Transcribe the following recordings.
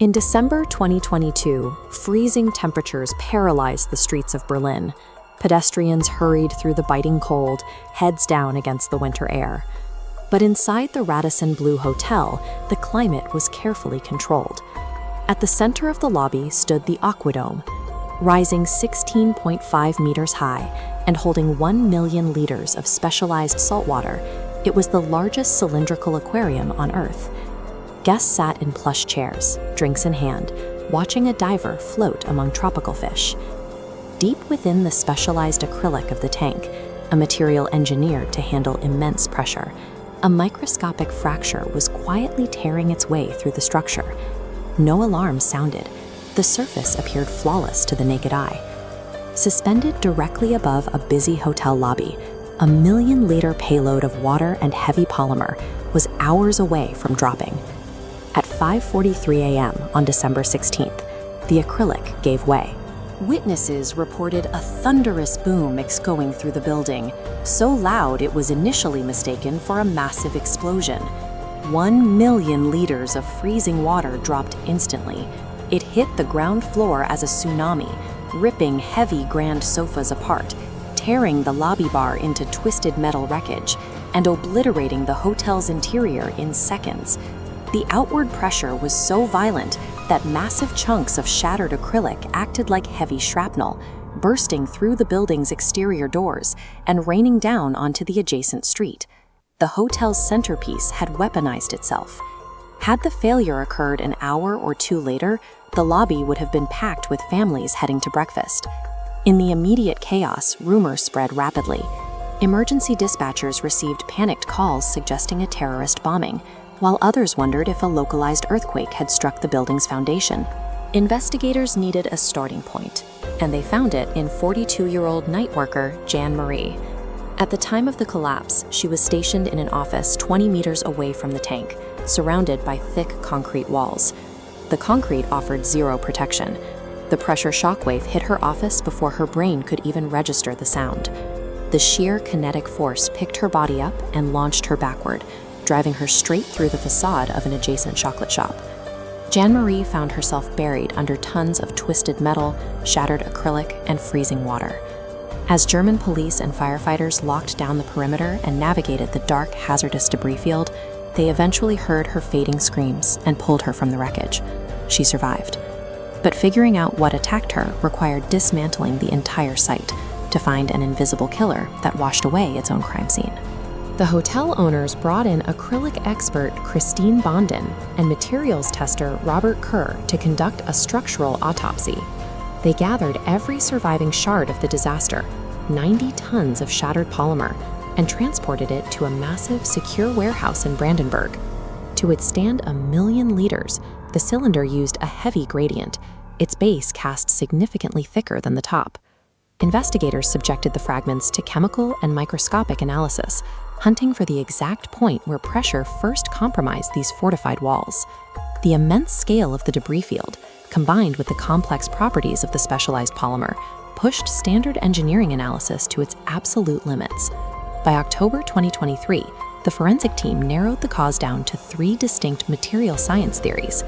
In December 2022, freezing temperatures paralyzed the streets of Berlin. Pedestrians hurried through the biting cold, heads down against the winter air. But inside the Radisson Blu Hotel, the climate was carefully controlled. At the center of the lobby stood the AquaDom, rising 16.5 meters high and holding 1 million liters of specialized saltwater. It was the largest cylindrical aquarium on Earth. Guests sat in plush chairs, drinks in hand, watching a diver float among tropical fish. Deep within the specialized acrylic of the tank, a material engineered to handle immense pressure, a microscopic fracture was quietly tearing its way through the structure. No alarm sounded. The surface appeared flawless to the naked eye. Suspended directly above a busy hotel lobby, a 1 million-liter payload of water and heavy polymer was hours away from dropping. At 5:43 a.m. on December 16th, the acrylic gave way. Witnesses reported a thunderous boom echoing through the building, so loud it was initially mistaken for a massive explosion. 1 million liters of freezing water dropped instantly. It hit the ground floor as a tsunami, ripping heavy grand sofas apart, tearing the lobby bar into twisted metal wreckage, and obliterating the hotel's interior in seconds. The outward pressure was so violent that massive chunks of shattered acrylic acted like heavy shrapnel, bursting through the building's exterior doors and raining down onto the adjacent street. The hotel's centerpiece had weaponized itself. Had the failure occurred an hour or two later, the lobby would have been packed with families heading to breakfast. In the immediate chaos, rumors spread rapidly. Emergency dispatchers received panicked calls suggesting a terrorist bombing, while others wondered if a localized earthquake had struck the building's foundation. Investigators needed a starting point, and they found it in 42-year-old night worker Jan Marie. At the time of the collapse, she was stationed in an office 20 meters away from the tank, surrounded by thick concrete walls. The concrete offered zero protection. The pressure shockwave hit her office before her brain could even register the sound. The sheer kinetic force picked her body up and launched her backward, driving her straight through the facade of an adjacent chocolate shop. Jan Marie found herself buried under tons of twisted metal, shattered acrylic, and freezing water. As German police and firefighters locked down the perimeter and navigated the dark, hazardous debris field, they eventually heard her fading screams and pulled her from the wreckage. She survived. But figuring out what attacked her required dismantling the entire site to find an invisible killer that washed away its own crime scene. The hotel owners brought in acrylic expert Christine Bonden and materials tester Robert Kerr to conduct a structural autopsy. They gathered every surviving shard of the disaster, 90 tons of shattered polymer, and transported it to a massive, secure warehouse in Brandenburg. To withstand 1 million liters, the cylinder used a heavy gradient, its base cast significantly thicker than the top. Investigators subjected the fragments to chemical and microscopic analysis, hunting for the exact point where pressure first compromised these fortified walls. The immense scale of the debris field, combined with the complex properties of the specialized polymer, pushed standard engineering analysis to its absolute limits. By October 2023, the forensic team narrowed the cause down to 3 distinct material science theories.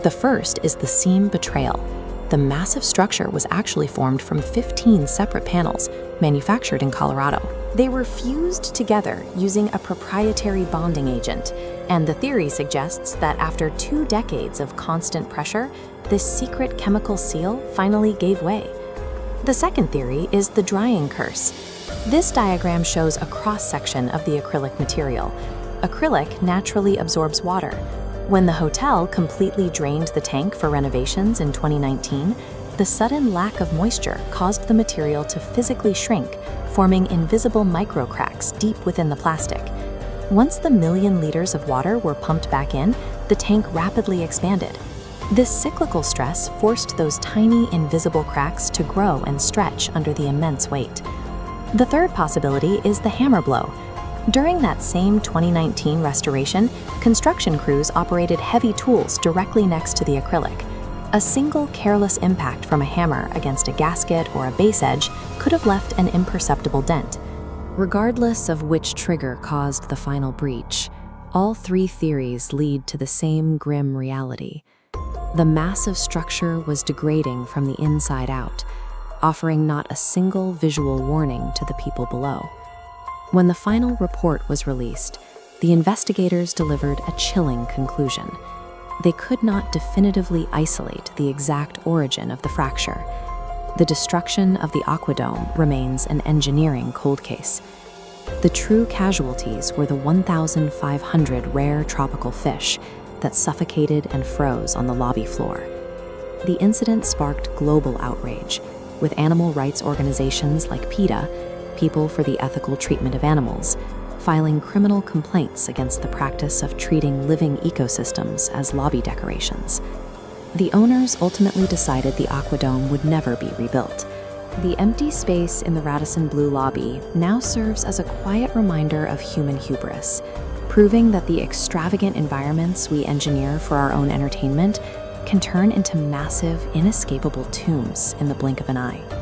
The first is the seam betrayal. The massive structure was actually formed from 15 separate panels, manufactured in Colorado. They were fused together using a proprietary bonding agent, and the theory suggests that after 2 decades of constant pressure, this secret chemical seal finally gave way. The second theory is the drying curse. This diagram shows a cross-section of the acrylic material. Acrylic naturally absorbs water. When the hotel completely drained the tank for renovations in 2019, the sudden lack of moisture caused the material to physically shrink, forming invisible microcracks deep within the plastic. Once the 1 million liters of water were pumped back in, the tank rapidly expanded. This cyclical stress forced those tiny, invisible cracks to grow and stretch under the immense weight. The third possibility is the hammer blow. During that same 2019 restoration, construction crews operated heavy tools directly next to the acrylic. A single careless impact from a hammer against a gasket or a base edge could have left an imperceptible dent. Regardless of which trigger caused the final breach, all 3 theories lead to the same grim reality. The massive structure was degrading from the inside out, offering not a single visual warning to the people below. When the final report was released, the investigators delivered a chilling conclusion. They could not definitively isolate the exact origin of the fracture. The destruction of the AquaDom remains an engineering cold case. The true casualties were the 1,500 rare tropical fish that suffocated and froze on the lobby floor. The incident sparked global outrage, with animal rights organizations like PETA, People for the Ethical Treatment of Animals, filing criminal complaints against the practice of treating living ecosystems as lobby decorations. The owners ultimately decided the AquaDom would never be rebuilt. The empty space in the Radisson Blu lobby now serves as a quiet reminder of human hubris, proving that the extravagant environments we engineer for our own entertainment can turn into massive, inescapable tombs in the blink of an eye.